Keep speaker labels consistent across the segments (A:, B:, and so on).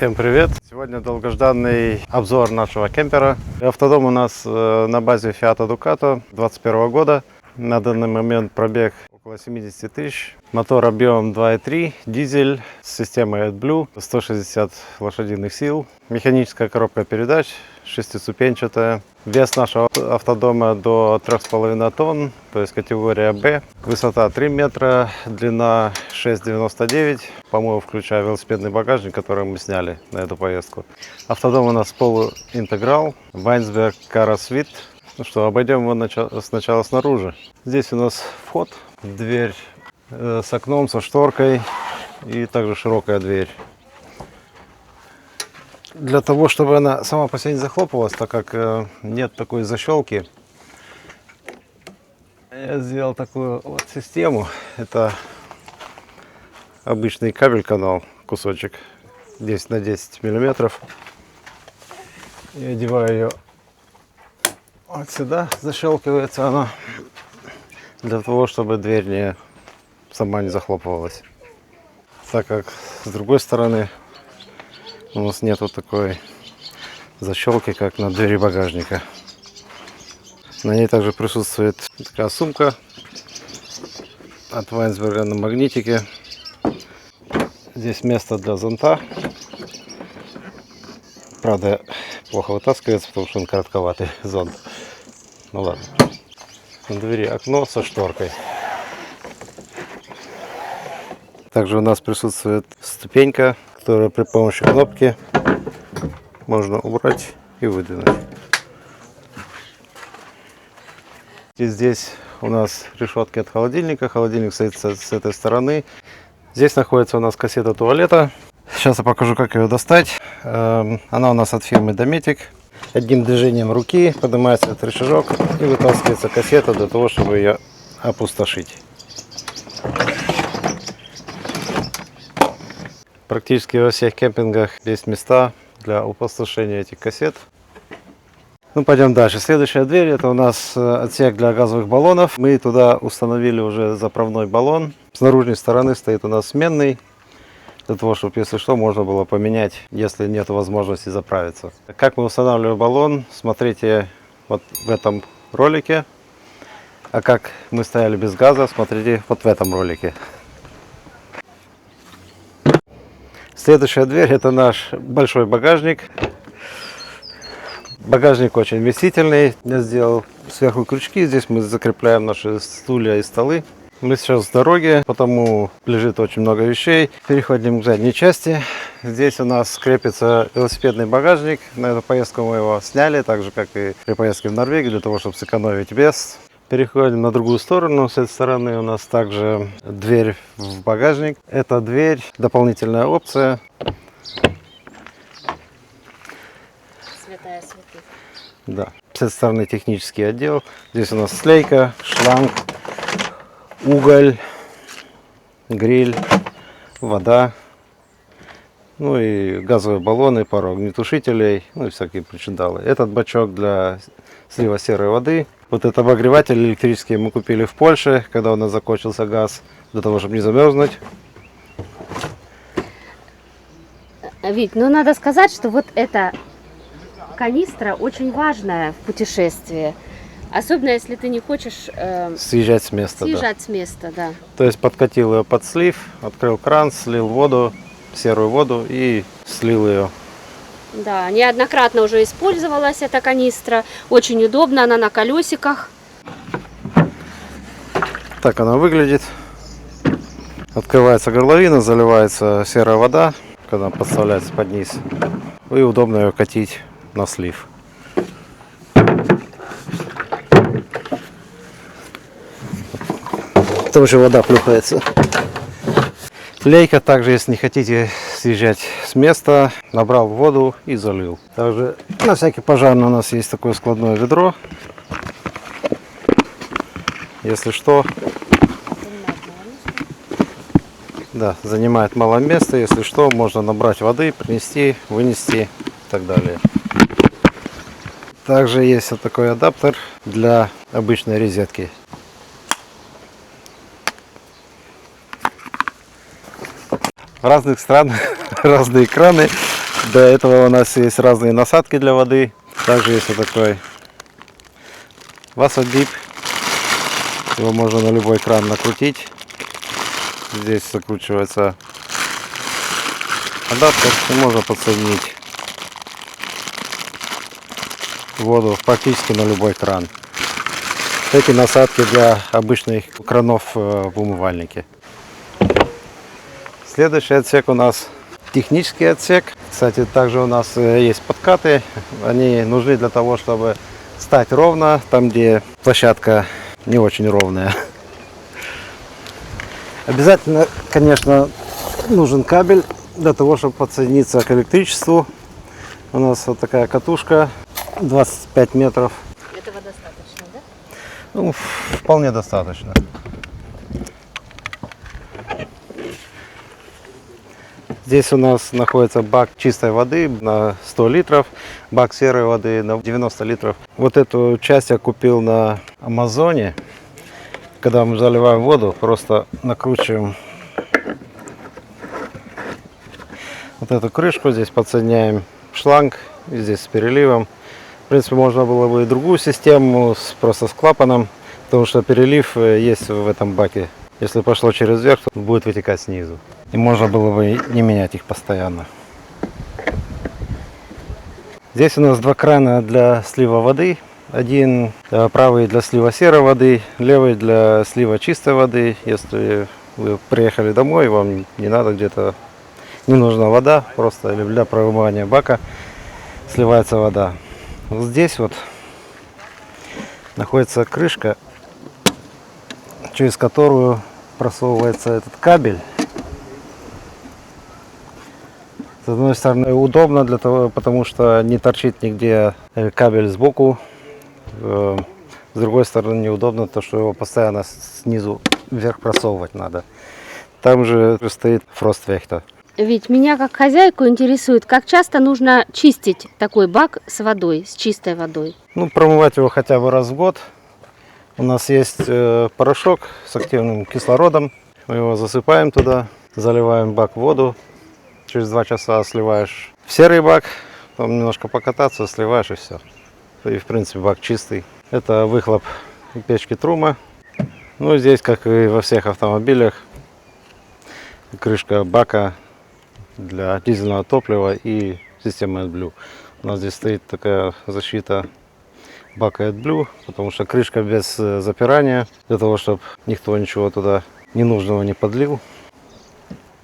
A: Всем привет! Сегодня долгожданный обзор нашего кемпера. Автодом у нас на базе Fiat Ducato 2021 года. На данный момент пробег около 70 тысяч. Мотор объемом 2.3, дизель с системой AdBlue, 160 лошадиных сил. Механическая коробка передач, шестиступенчатая. Вес нашего автодома до 3,5 тонн, то есть категория B. Высота 3 метра, длина 6,99, по-моему, включая велосипедный багажник, который мы сняли на эту поездку. Автодом у нас полуинтеграл, Weinsberg Cara Suite. Ну что, обойдем его сначала снаружи. Здесь у нас вход, дверь с окном, со шторкой и также широкая дверь. Для того, чтобы она сама по себе не захлопывалась, так как нет такой защелки, я сделал такую вот систему. Это обычный кабель-канал, кусочек 10 на 10 миллиметров. И одеваю ее вот сюда, защелкивается она, для того, чтобы дверь сама не захлопывалась. Так как с другой стороны у нас нету такой защелки, как на двери багажника. На ней также присутствует такая сумка от Weinsberg на магнитике. Здесь место для зонта. Правда, плохо вытаскивается, потому что он коротковатый зонт. Ну ладно. На двери окно со шторкой. Также у нас присутствует ступенька, которую при помощи кнопки можно убрать и выдвинуть. И здесь у нас решетки от холодильника. Холодильник стоит с этой стороны. Здесь находится у нас кассета туалета. Сейчас я покажу, как ее достать. Она у нас от фирмы Dometic. Одним движением руки поднимается этот рычажок и вытаскивается кассета для того, чтобы ее опустошить. Практически во всех кемпингах есть места для опустошения этих кассет. Ну, пойдем дальше. Следующая дверь — это у нас отсек для газовых баллонов. Мы туда установили уже заправной баллон. С наружной стороны стоит у нас сменный, для того, чтобы, если что, можно было поменять, если нет возможности заправиться. Как мы устанавливаем баллон, смотрите вот в этом ролике. А как мы стояли без газа, смотрите вот в этом ролике. Следующая дверь — это наш большой багажник. Багажник очень вместительный. Я сделал сверху крючки. Здесь мы закрепляем наши стулья и столы. Мы сейчас в дороге, потому лежит очень много вещей. Переходим к задней части. Здесь у нас крепится велосипедный багажник. На эту поездку мы его сняли, так же как и при поездке в Норвегию, для того, чтобы сэкономить вес. Переходим на другую сторону. С этой стороны у нас также дверь в багажник. Эта дверь — дополнительная опция.
B: Святая святых.
A: Да. С этой стороны технический отдел. Здесь у нас слейка, шланг, уголь, гриль, вода, ну и газовые баллоны, пару огнетушителей, ну и всякие причиндалы. Этот бачок для слива серой воды. Вот этот обогреватель электрический мы купили в Польше, когда у нас закончился газ, для того, чтобы не замерзнуть.
B: Вить, ну надо сказать, что вот эта канистра очень важная в путешествии. Особенно, если ты не хочешь
A: Съезжать с места.
B: съезжать с места, да.
A: То есть подкатил ее под слив, открыл кран, слил воду, серую воду и слил ее.
B: Да, неоднократно уже использовалась эта канистра. Очень удобно, она на колесиках.
A: Так она выглядит. Открывается горловина, заливается серая вода, когда подставляется под низ. И удобно ее катить на слив. Там же вода плюхается. Лейка также, если не хотите съезжать с места, набрал воду и залил. Также на всякий пожарный у нас есть такое складное ведро. Если что, да, занимает мало места. Если что, можно набрать воды, принести, вынести и так далее. Также есть вот такой адаптер для обычной розетки. В разных странах разные краны. До этого у нас есть разные насадки для воды. Также есть вот такой васадип. Его можно на любой кран накрутить. Здесь закручивается адаптер и можно подсоединить воду практически на любой кран. Эти насадки для обычных кранов в умывальнике. Следующий отсек у нас технический отсек. Кстати, также у нас есть подкаты. Они нужны для того, чтобы стать ровно там, где площадка не очень ровная. Обязательно, конечно, нужен кабель для того, чтобы подсоединиться к электричеству. У нас вот такая катушка 25 метров.
B: Этого достаточно, да?
A: Ну, вполне достаточно. Здесь у нас находится бак чистой воды на 100 литров, бак серой воды на 90 литров. Вот эту часть я купил на Амазоне. Когда мы заливаем воду, просто накручиваем вот эту крышку, здесь подсоединяем шланг, и здесь с переливом. В принципе, можно было бы и другую систему, просто с клапаном, потому что перелив есть в этом баке. Если пошло через верх, то будет вытекать снизу. И можно было бы не менять их постоянно. Здесь у нас два крана для слива воды. Один правый для слива серой воды, левый для слива чистой воды. Если вы приехали домой, вам не надо где-то, не нужна вода, просто для промывания бака сливается вода. Вот здесь вот находится крышка, через которую просовывается этот кабель. С одной стороны удобно для того, потому что не торчит нигде кабель сбоку. С другой стороны неудобно, то что его постоянно снизу вверх просовывать надо. Там же стоит фроствехта.
B: Ведь меня как хозяйку интересует, как часто нужно чистить такой бак с водой, с чистой водой.
A: Ну, промывать его хотя бы раз в год. У нас есть порошок с активным кислородом. Мы его засыпаем туда, заливаем бак в воду. Через 2 часа сливаешь в серый бак, там немножко покататься, сливаешь и все. И в принципе бак чистый. Это выхлоп печки Трума. Ну, здесь, как и во всех автомобилях, крышка бака для дизельного топлива и система AdBlue. У нас здесь стоит такая защита бака AdBlue, потому что крышка без запирания, для того, чтобы никто ничего туда ненужного не подлил.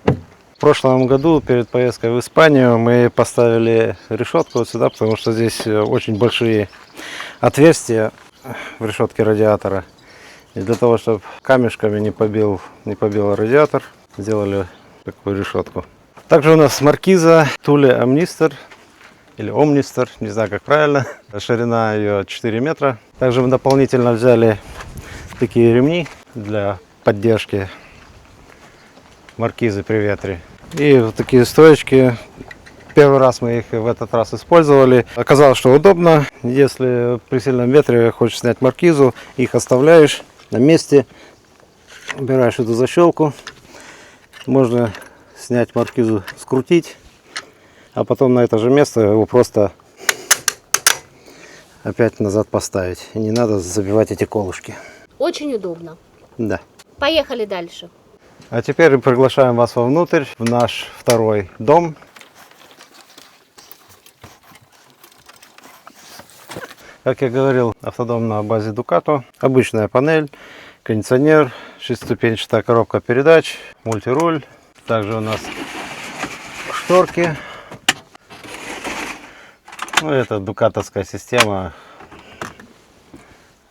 A: В прошлом году перед поездкой в Испанию мы поставили решетку вот сюда, потому что здесь очень большие отверстия в решетке радиатора. И для того, чтобы камешками не побил радиатор, сделали такую решетку. Также у нас маркиза Thule Omnister или Omnister, не знаю как правильно. Ширина ее 4 метра. Также мы дополнительно взяли такие ремни для поддержки маркизы при ветре. И вот такие стоечки. Первый раз мы их в этот раз использовали. Оказалось, что удобно. Если при сильном ветре хочешь снять маркизу, их оставляешь на месте. Убираешь эту защелку. Можно снять маркизу, скрутить. А потом на это же место его просто опять назад поставить. И не надо забивать эти колышки.
B: Очень удобно.
A: Да.
B: Поехали дальше.
A: А теперь приглашаем вас вовнутрь, в наш второй дом. Как я говорил, автодом на базе Ducato. Обычная панель, кондиционер, 6-ступенчатая коробка передач, мультируль. Также у нас шторки. Ну, это дукатовская система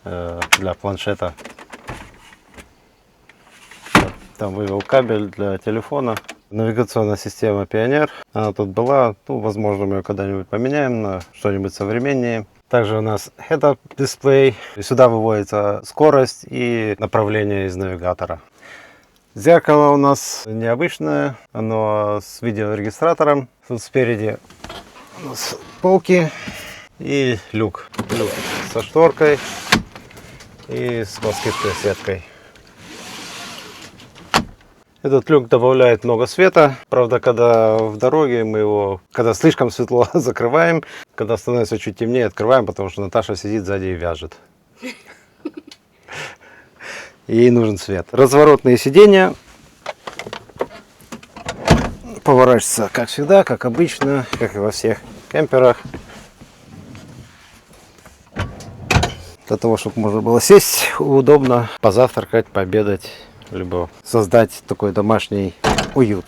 A: для планшета. Там вывел кабель для телефона. Навигационная система Pioneer. Она тут была. Ну, возможно, мы ее когда-нибудь поменяем на что-нибудь современнее. Также у нас head-up дисплей. Сюда выводится скорость и направление из навигатора. Зеркало у нас необычное. Оно с видеорегистратором. Тут спереди у нас полки и люк. Люк со шторкой и с москитной сеткой. Этот люк добавляет много света. Правда, когда в дороге мы его, когда слишком светло, закрываем. Когда становится чуть темнее, открываем, потому что Наташа сидит сзади и вяжет. Ей нужен свет. Разворотные сиденья. Поворачивается, как всегда, как обычно, как и во всех кемперах. Для того, чтобы можно было сесть удобно, позавтракать, пообедать, либо создать такой домашний уют.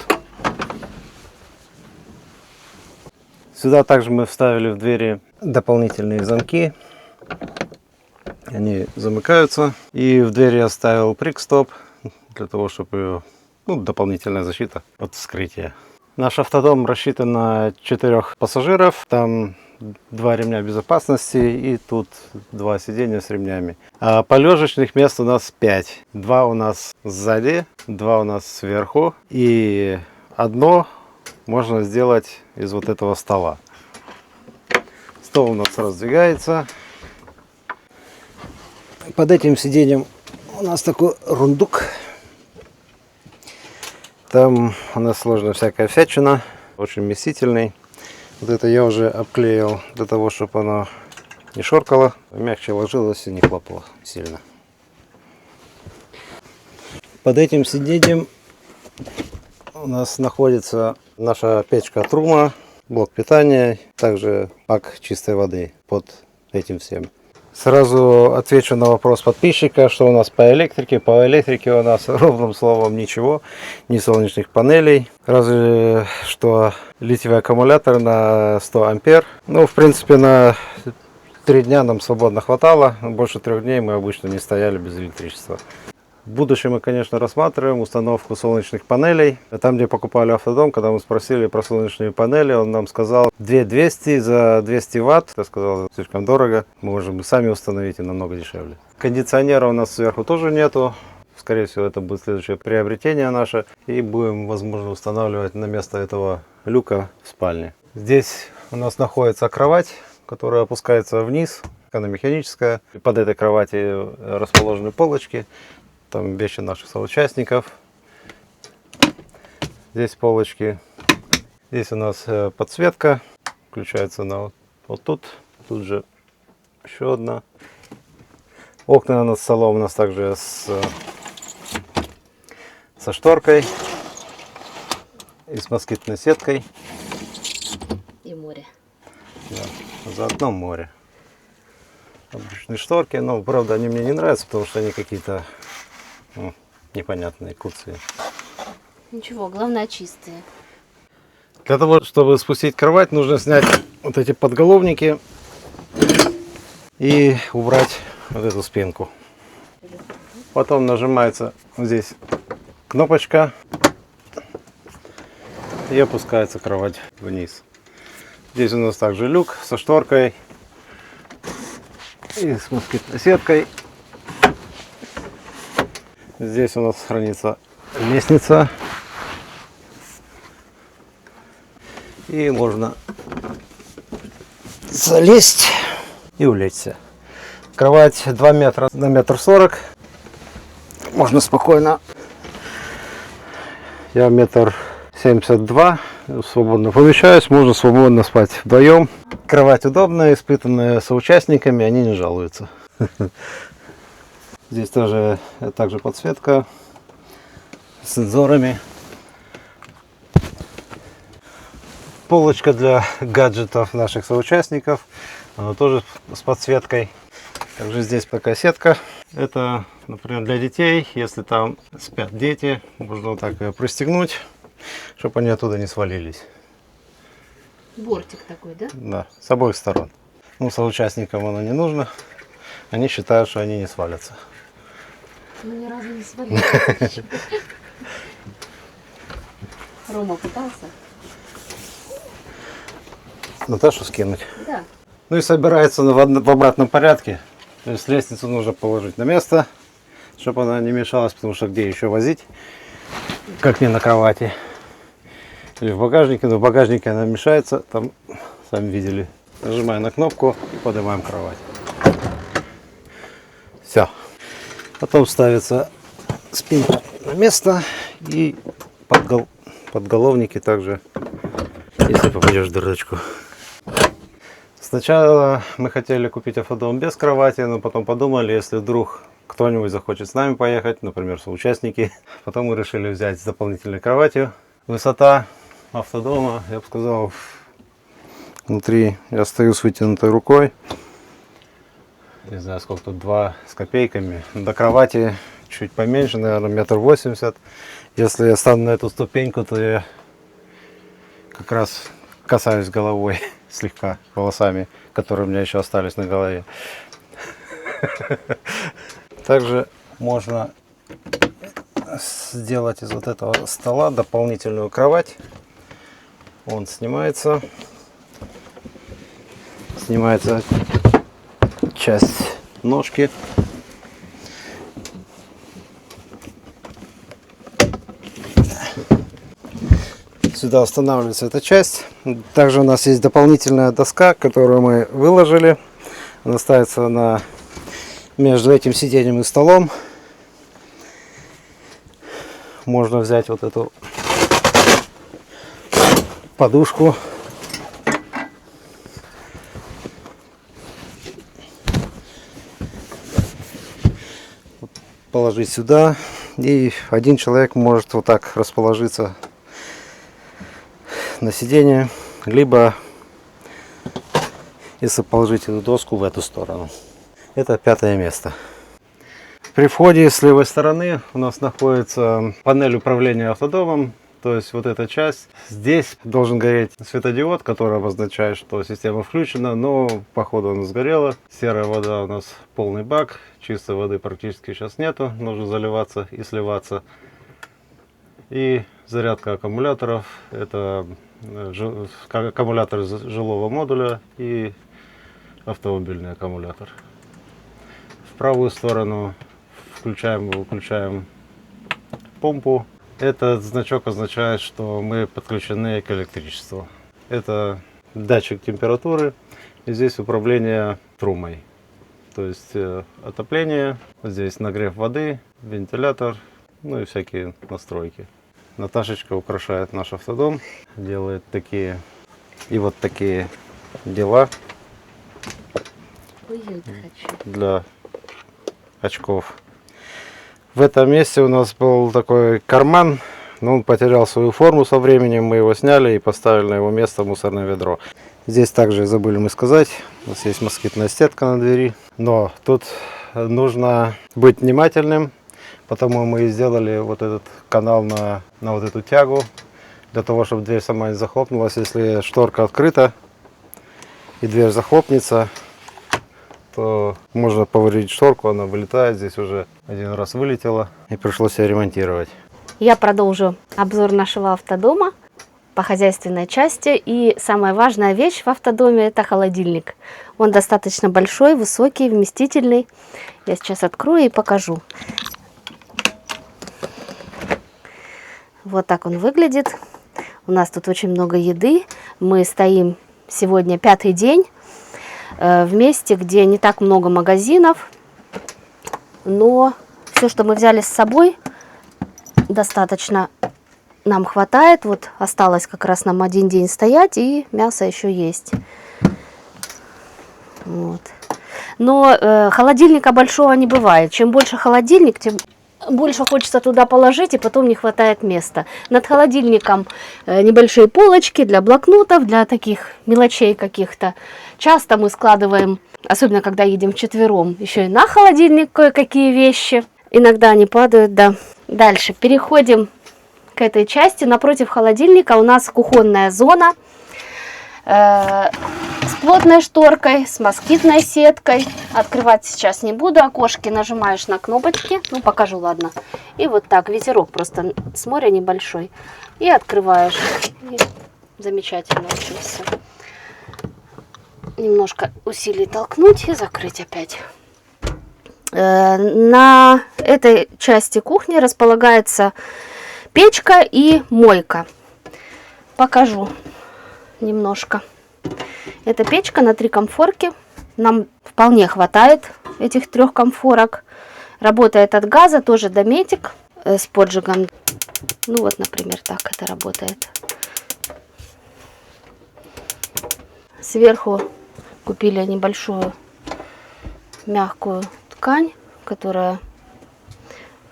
A: Сюда также мы вставили в двери дополнительные замки. Они замыкаются. И в двери я ставил прик-стоп, для того, чтобы дополнительная защита от вскрытия. Наш автодом рассчитан на 4 пассажиров. Там 2 ремня безопасности и тут 2 сиденья с ремнями. А полежечных мест у нас 5. 2 у нас сзади, 2 у нас сверху. И одно можно сделать из вот этого стола. Стол у нас раздвигается. Под этим сиденьем у нас такой рундук. Там у нас сложена всякая всячина, очень вместительный. Вот это я уже обклеил для того, чтобы оно не шоркало, мягче ложилось и не хлопало сильно. Под этим сиденьем у нас находится наша печка Трума, блок питания, также бак чистой воды под этим всем. Сразу отвечу на вопрос подписчика, что у нас по электрике. По электрике у нас ровным словом ничего, ни солнечных панелей, разве что литиевый аккумулятор на 100 ампер. Ну, в принципе, на 3 дня нам свободно хватало, больше 3 дней мы обычно не стояли без электричества. В будущем мы, конечно, рассматриваем установку солнечных панелей. Там, где покупали автодом, когда мы спросили про солнечные панели, он нам сказал 2200 за 200 ватт. Я сказал, слишком дорого, мы можем сами установить и намного дешевле. Кондиционера у нас сверху тоже нету. Скорее всего, это будет следующее приобретение наше. И будем, возможно, устанавливать на место этого люка в спальне. Здесь у нас находится кровать, которая опускается вниз. Она механическая. Под этой кровати расположены полочки. Там вещи наших соучастников. Здесь полочки. Здесь у нас подсветка. Включается на вот тут. Тут же еще одна. Окна над столом у нас также со шторкой. И с москитной сеткой.
B: И море.
A: Да, за окном море. Обычные шторки. Но, правда, они мне не нравятся, потому что они какие-то непонятные, куцые.
B: Ничего, главное чистые.
A: Для того, чтобы спустить кровать, нужно снять вот эти подголовники и убрать вот эту спинку. Потом нажимается вот здесь кнопочка и опускается кровать вниз. Здесь у нас также люк со шторкой и с москитной сеткой. Здесь у нас хранится лестница. И можно залезть и улечься. Кровать 2 метра на 1,40 м. Можно спокойно. Я 1,72 м. Свободно помещаюсь. Можно свободно спать вдвоем. Кровать удобная, испытанная соучастниками. Они не жалуются. Здесь тоже также подсветка с сенсорами. Полочка для гаджетов наших соучастников. Она тоже с подсветкой. Также здесь такая сетка. Это, например, для детей. Если там спят дети, можно вот так ее пристегнуть, чтобы они оттуда не свалились.
B: Бортик такой, да?
A: Да, с обоих сторон. Ну, соучастникам оно не нужно. Они считают, что они не свалятся.
B: Мы ни разу не свалили. Рома пытался?
A: Наташу скинуть.
B: Да.
A: Ну и собирается в обратном порядке. То есть лестницу нужно положить на место, чтобы она не мешалась, потому что где еще возить, как не на кровати. Или в багажнике, но в багажнике она мешается, там, сами видели. Нажимаем на кнопку и поднимаем кровать. Все. Потом ставится спинка на место И подголовники также, если попадешь в дырочку. Сначала мы хотели купить автодом без кровати, но потом подумали, если вдруг кто-нибудь захочет с нами поехать, например, соучастники, потом мы решили взять с дополнительной кроватью. Высота автодома, я бы сказал, внутри я стою с вытянутой рукой. Не знаю, сколько тут, 2 с копейками. До кровати чуть поменьше, наверное, 1,80 м. Если я стану на эту ступеньку, то я как раз касаюсь головой слегка волосами, которые у меня еще остались на голове. Также можно сделать из вот этого стола дополнительную кровать. Он снимается. Снимается часть ножки. Сюда устанавливается эта часть. Также у нас есть дополнительная доска, которую мы выложили. Она ставится между этим сиденьем и столом. Можно взять вот эту подушку. Положить сюда. И один человек может вот так расположиться на сиденье, либо если положить эту доску в эту сторону. Это 5-е место. При входе с левой стороны у нас находится панель управления автодомом, то есть вот эта часть. Здесь должен гореть светодиод, который обозначает, что система включена, но походу она сгорела. Серая вода у нас полный бак, чистой воды практически сейчас нету, нужно заливаться и сливаться. И зарядка аккумуляторов, это аккумулятор жилого модуля и автомобильный аккумулятор. В правую сторону включаем и выключаем помпу. Этот значок означает, что мы подключены к электричеству. Это датчик температуры, и здесь управление трумой. То есть отопление, здесь нагрев воды, вентилятор, ну и всякие настройки. Наташечка украшает наш автодом, делает такие и вот такие дела для очков. В этом месте у нас был такой карман, но он потерял свою форму со временем. Мы его сняли и поставили на его место мусорное ведро. Здесь также забыли мы сказать, у нас есть москитная сетка на двери, но тут нужно быть внимательным. Потому мы и сделали вот этот канал на вот эту тягу, для того, чтобы дверь сама не захлопнулась. Если шторка открыта и дверь захлопнется, то можно повредить шторку, она вылетает. Здесь уже один раз вылетела и пришлось ее ремонтировать.
B: Я продолжу обзор нашего автодома по хозяйственной части. И самая важная вещь в автодоме — это холодильник. Он достаточно большой, высокий, вместительный. Я сейчас открою и покажу. Вот так он выглядит. У нас тут очень много еды. Мы стоим сегодня 5-й день в месте, где не так много магазинов. Но все, что мы взяли с собой, достаточно нам хватает. Вот осталось как раз нам 1 день стоять, и мясо еще есть. Вот. Но холодильника большого не бывает. Чем больше холодильник, тем больше хочется туда положить, и потом не хватает места. Над холодильником небольшие полочки для блокнотов, для таких мелочей каких-то. Часто мы складываем, особенно когда едем вчетвером, еще и на холодильник кое-какие вещи. Иногда они падают, да. Дальше переходим к этой части. Напротив холодильника у нас кухонная зона с плотной шторкой, с москитной сеткой. Открывать сейчас не буду. Окошки нажимаешь на кнопочки. Ну, покажу, ладно. И вот так, ветерок просто с моря небольшой. И открываешь. И замечательно очень все. Немножко усилий толкнуть и закрыть опять. На этой части кухни располагается печка и мойка. Покажу немножко. Это печка на 3 комфорки. Нам вполне хватает этих 3 комфорок. Работает от газа, тоже дометик с поджигом. Ну вот, например, так это работает. Сверху купили небольшую мягкую ткань, которая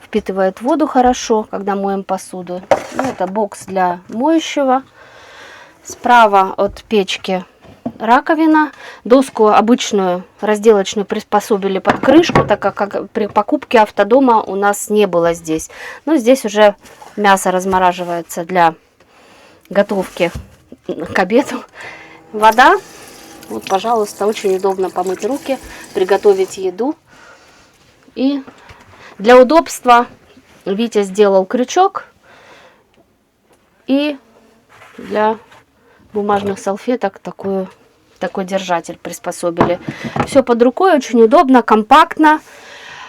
B: впитывает воду хорошо, когда моем посуду. Ну, это бокс для моющего. Справа от печки раковина. Доску обычную разделочную приспособили под крышку, так как при покупке автодома у нас не было здесь. Но здесь уже мясо размораживается для готовки к обеду. Вода. Вот, пожалуйста, очень удобно помыть руки, приготовить еду. И для удобства Витя сделал крючок. И для бумажных салфеток такой держатель приспособили. Все под рукой, очень удобно, компактно.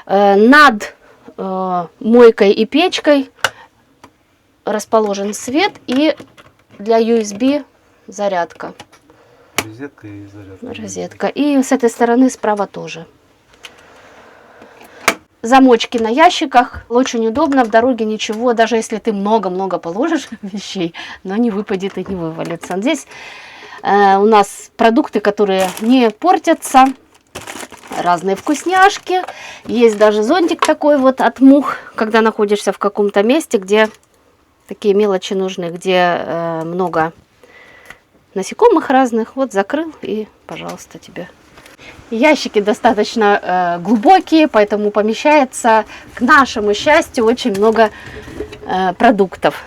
B: Над мойкой и печкой расположен свет и для USB зарядка.
A: Розетка и зарядка.
B: Розетка. И с этой стороны справа тоже. Замочки на ящиках. Очень удобно, в дороге ничего, даже если ты много-много положишь вещей, но не выпадет и не вывалится. Здесь у нас продукты, которые не портятся, разные вкусняшки. Есть даже зонтик такой вот от мух, когда находишься в каком-то месте, где такие мелочи нужны, где много насекомых разных. Вот закрыл и, пожалуйста, тебе. Ящики достаточно глубокие, поэтому помещается, к нашему счастью, очень много продуктов.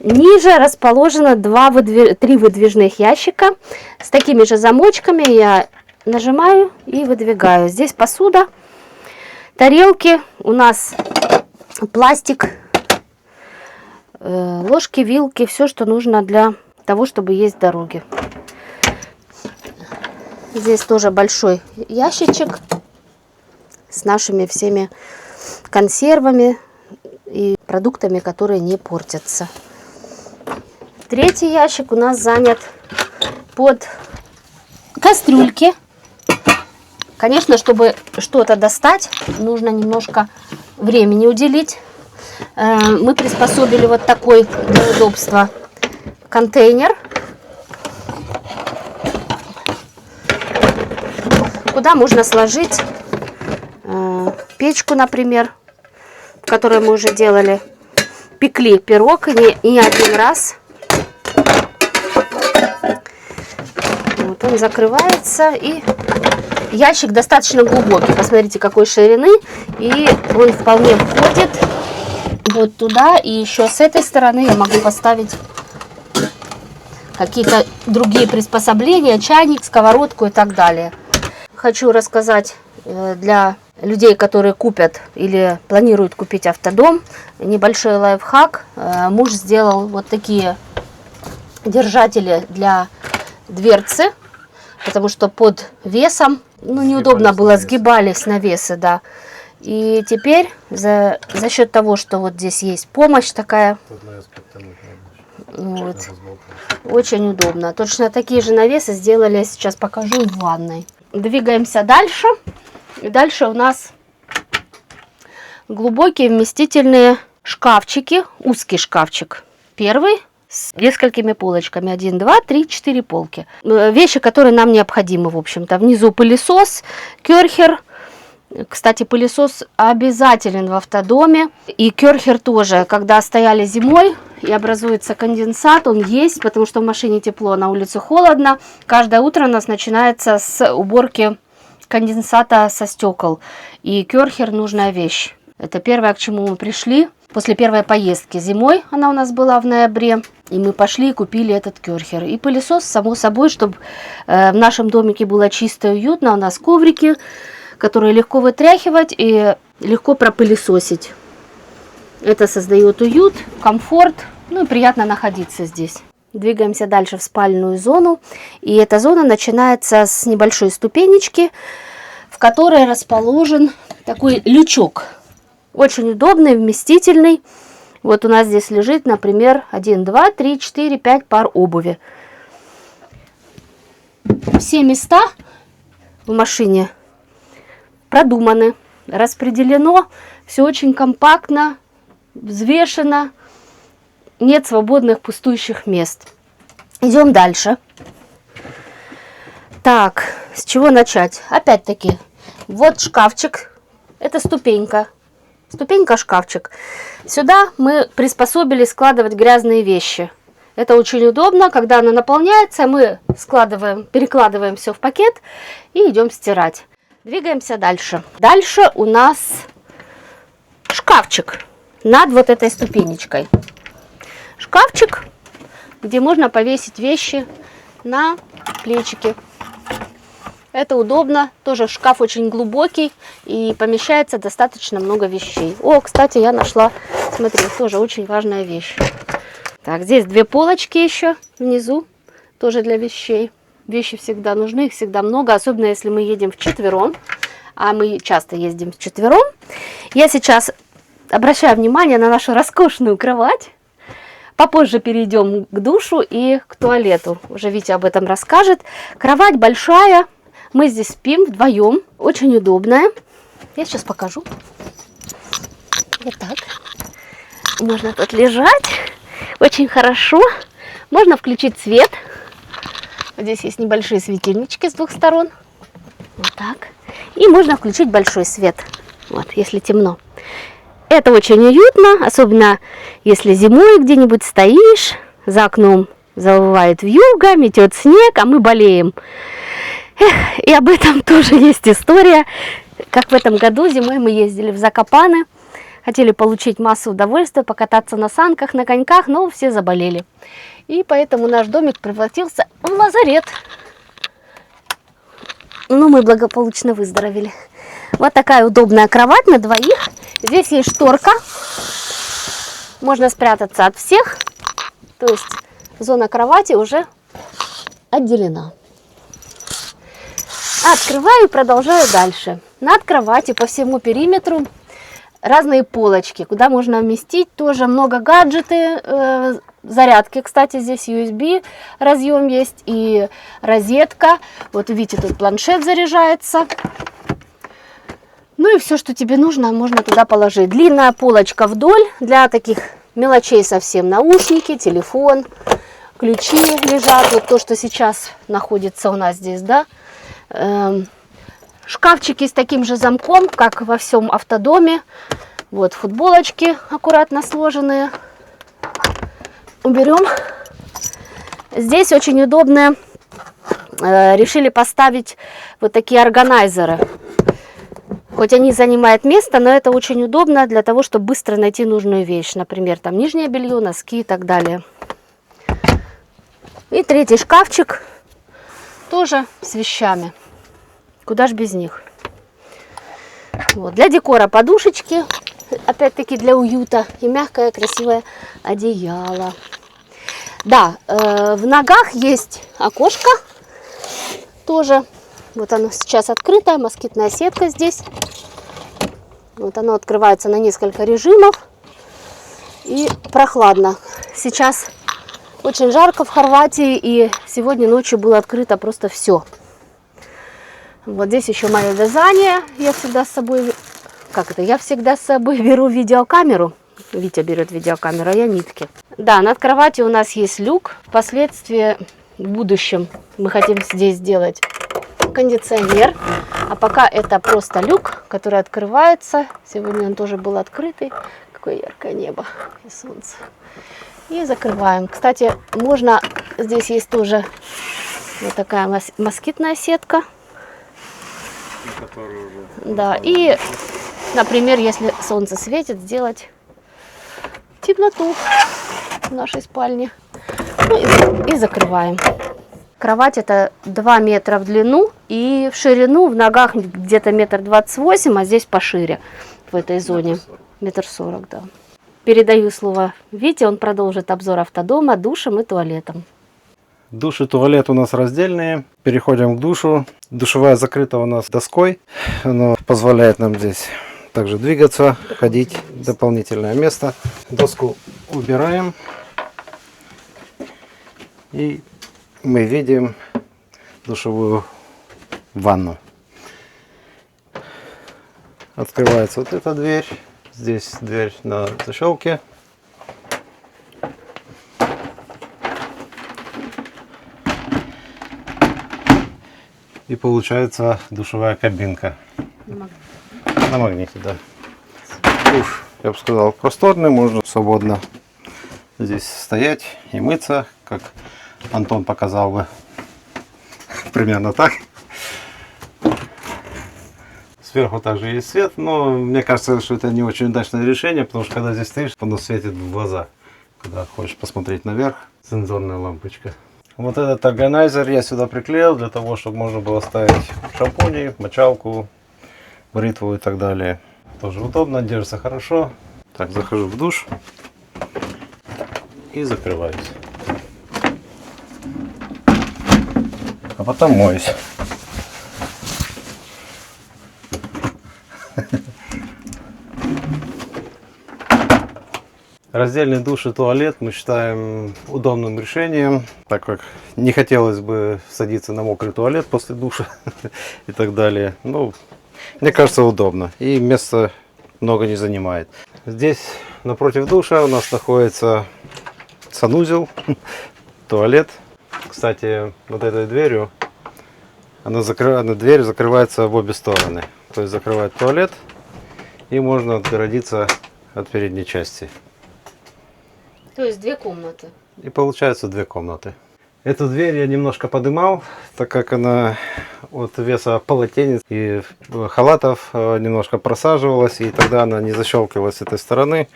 B: Ниже расположено 3 выдвижных ящика с такими же замочками. Я нажимаю и выдвигаю. Здесь посуда, тарелки, у нас пластик, ложки, вилки, все, что нужно для того, чтобы есть в дороге. Здесь тоже большой ящичек с нашими всеми консервами и продуктами, которые не портятся. Третий ящик у нас занят под кастрюльки. Конечно, чтобы что-то достать, нужно немножко времени уделить. Мы приспособили вот такой для удобства контейнер, куда можно сложить печку, например, в которой мы уже делали, пекли пирог не один раз. Вот он закрывается, и ящик достаточно глубокий. Посмотрите, какой ширины, и он вполне входит вот туда. И еще с этой стороны я могу поставить какие-то другие приспособления, чайник, сковородку и так далее. Хочу рассказать для людей, которые купят или планируют купить автодом, небольшой лайфхак. Муж сделал вот такие держатели для дверцы, потому что под весом, неудобно было, сгибались навесы, да. И теперь за счет того, что вот здесь есть помощь такая, вот, очень удобно. Точно такие же навесы сделали, я сейчас покажу, в ванной. Двигаемся дальше. И дальше у нас глубокие вместительные шкафчики, узкий шкафчик. Первый с несколькими полочками. 1, 2, 3, 4 полки. Вещи, которые нам необходимы, в общем-то. Внизу пылесос, керхер. Кстати, пылесос обязателен в автодоме. И керхер тоже. Когда стояли зимой и образуется конденсат, он есть, потому что в машине тепло, на улице холодно. Каждое утро у нас начинается с уборки конденсата со стекол. И керхер — нужная вещь. Это первое, к чему мы пришли. После первой поездки зимой, она у нас была в ноябре, и мы пошли и купили этот керхер. И пылесос, само собой, чтобы в нашем домике было чисто и уютно. У нас коврики, которые легко вытряхивать и легко пропылесосить. Это создает уют, комфорт, и приятно находиться здесь. Двигаемся дальше в спальную зону. И эта зона начинается с небольшой ступенечки, в которой расположен такой лючок. Очень удобный, вместительный. Вот у нас здесь лежит, например, 1, 2, 3, 4, 5 пар обуви. Все места в машине продуманы, распределено. Все очень компактно, взвешено, нет свободных пустующих мест. Идем дальше. Так, с чего начать? Опять-таки, вот шкафчик, это ступенька. Ступенька-шкафчик. Сюда мы приспособили складывать грязные вещи. Это очень удобно, когда она наполняется, мы перекладываем все в пакет и идем стирать. Двигаемся дальше. Дальше у нас шкафчик над вот этой ступенечкой. Шкафчик, где можно повесить вещи на плечики. Это удобно, тоже шкаф очень глубокий и помещается достаточно много вещей. О, кстати, я нашла, смотри, тоже очень важная вещь. Так, здесь две полочки еще внизу, тоже для вещей. Вещи всегда нужны, их всегда много, особенно если мы едем вчетвером, а мы часто ездим вчетвером. Я сейчас обращаю внимание на нашу роскошную кровать. Попозже перейдем к душу и к туалету. Уже Витя об этом расскажет. Кровать большая. Мы здесь спим вдвоем. Очень удобная. Я сейчас покажу. Вот так. Можно тут лежать. Очень хорошо. Можно включить свет. Здесь есть небольшие светильнички с двух сторон. Вот так. И можно включить большой свет. Вот, если темно. Это очень уютно, особенно если зимой где-нибудь стоишь, за окном завывает вьюга, метет снег, а мы болеем. И об этом тоже есть история. Как в этом году зимой мы ездили в Закопаны, хотели получить массу удовольствия, покататься на санках, на коньках, но все заболели. И поэтому наш домик превратился в лазарет. Но мы благополучно выздоровели. Вот такая удобная кровать на двоих. Здесь есть шторка. Можно спрятаться от всех. То есть зона кровати уже отделена. Открываю и продолжаю дальше. Над кроватью по всему периметру разные полочки, куда можно вместить тоже много гаджеты, зарядки. Кстати, здесь USB разъем есть и розетка. Вот видите, тут планшет заряжается. Ну и все, что тебе нужно, можно туда положить. Длинная полочка вдоль для таких мелочей совсем. Наушники, телефон, ключи лежат. Вот то, что сейчас находится у нас здесь, да. Шкафчики с таким же замком, как во всем автодоме. Вот футболочки аккуратно сложенные. Уберем. Здесь очень удобно. Решили поставить вот такие органайзеры. Хоть они занимают место, но это очень удобно для того, чтобы быстро найти нужную вещь. Например, там нижнее белье, носки и так далее. И третий шкафчик тоже с вещами. Куда ж без них. Вот. Для декора подушечки, опять-таки для уюта, и мягкое красивое одеяло. Да, в ногах есть окошко тоже. Вот оно сейчас открытое, москитная сетка здесь. Вот оно открывается на несколько режимов. И прохладно. Сейчас очень жарко в Хорватии, и сегодня ночью было открыто просто все. Вот здесь еще мое вязание. Я всегда с собой... Как это? Я всегда с собой беру видеокамеру. Витя берет видеокамеру, а я нитки. Да, над кроватью у нас есть люк. Впоследствии, в будущем, мы хотим здесь сделать кондиционер. А пока это просто люк, который открывается. Сегодня он тоже был открытый. Какое яркое небо и солнце. И закрываем. Кстати, можно... Здесь есть тоже вот такая москитная сетка. Да, и, например, если солнце светит, сделать темноту в нашей спальне. Ну, и закрываем. Кровать это 2 метра в длину и в ширину, в ногах где-то 1,28 м, а здесь пошире в этой зоне. 1,40 м, да. Передаю слово Вите, он продолжит обзор автодома, душем и туалетом.
A: Душ и туалет у нас раздельные. Переходим к душу. Душевая закрыта у нас доской. Она позволяет нам здесь также двигаться, ходить. Дополнительное место. Доску убираем. И мы видим душевую ванну. Открывается вот эта дверь. Здесь дверь на защелке. И получается душевая кабинка. На магните, да. Душ, я бы сказал, просторный, можно свободно здесь стоять и мыться, как Антон показал бы. Примерно так. Сверху также есть свет, но мне кажется, что это не очень удачное решение, потому что когда здесь стоишь, оно светит в глаза, когда хочешь посмотреть наверх. Сенсорная лампочка. Вот этот органайзер я сюда приклеил для того, чтобы можно было ставить шампуни, мочалку, бритву и так далее. Тоже удобно, держится хорошо. Так, захожу в душ и закрываюсь. А потом моюсь. Раздельный душ и туалет мы считаем удобным решением, так как не хотелось бы садиться на мокрый туалет после душа и так далее. Ну, мне кажется, удобно и места много не занимает. Здесь напротив душа у нас находится санузел, туалет. Кстати, вот этой дверью, дверь закрывается в обе стороны. То есть закрывает туалет и можно отгородиться от передней части.
B: То есть 2 комнаты.
A: И получается 2 комнаты. Эту дверь я немножко подымал, так как она от веса полотенец и халатов немножко просаживалась, и тогда она не защелкивалась с этой стороны.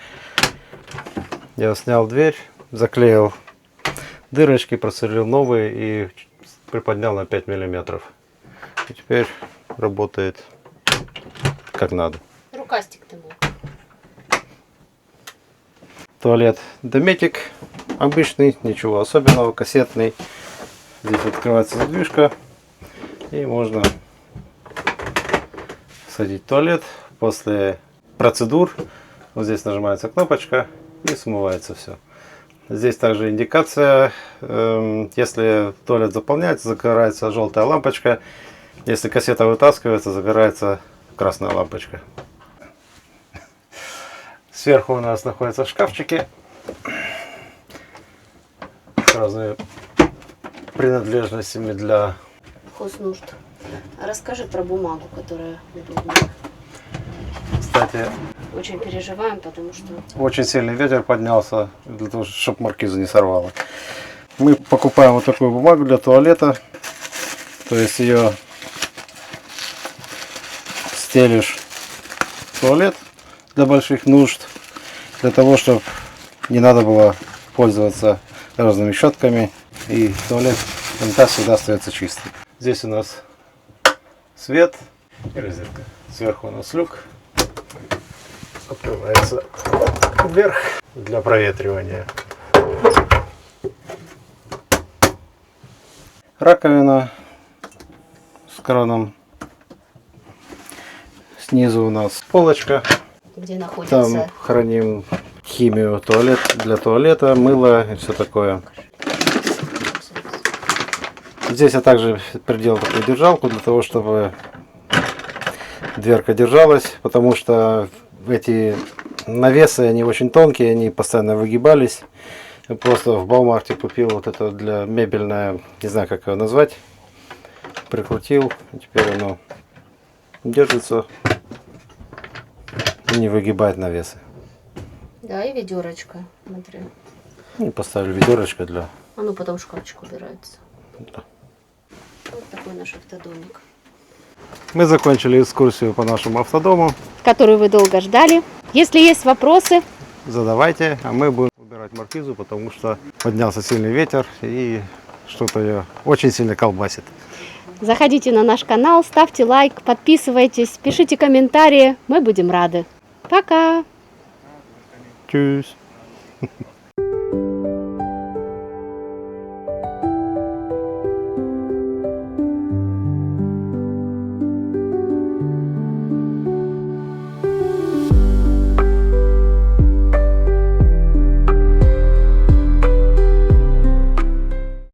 A: Я снял дверь, заклеил дырочки, просверлил новые и приподнял на 5 миллиметров. И теперь работает как надо.
B: Рукастик ты мог.
A: Туалет Дометик обычный, ничего особенного, кассетный. Здесь открывается задвижка и можно садить туалет. После процедур вот здесь нажимается кнопочка и смывается все. Здесь также индикация, если туалет заполняется, загорается желтая лампочка. Если кассета вытаскивается, загорается красная лампочка. Сверху у нас находятся шкафчики с разными принадлежностями для...
B: Хознужд. Расскажи про бумагу, которая удобна.
A: Кстати,
B: Очень переживаем, потому что...
A: очень сильный ветер поднялся, для того, чтобы маркизу не сорвало. Мы покупаем вот такую бумагу для туалета. То есть ее стелишь в туалет для больших нужд, для того, чтобы не надо было пользоваться разными щетками, и туалет, унитаз всегда остается чистым. Здесь у нас свет и розетка. Сверху у нас люк, открывается вверх для проветривания. Раковина с краном. Снизу у нас полочка.
B: Где находится...
A: Там храним химию, туалет для туалета, мыло и все такое. Здесь я также приделал такую держалку для того, чтобы дверка держалась, потому что эти навесы, они очень тонкие, они постоянно выгибались. Я просто в Баумаркте купил вот это для мебельное, не знаю как его назвать, прикрутил, и теперь оно держится и не выгибает навесы.
B: Да, и ведерочка, смотри.
A: И поставили ведерочко для...
B: А ну потом шкафчик убирается.
A: Да.
B: Вот такой наш автодомик.
A: Мы закончили экскурсию по нашему автодому.
B: Которую вы долго ждали. Если есть вопросы,
A: Задавайте, а мы будем убирать маркизу, потому что поднялся сильный ветер и что-то ее очень сильно колбасит.
B: заходите на наш канал, ставьте лайк, подписывайтесь, пишите комментарии. Мы будем рады. Пока!
A: Tschüss.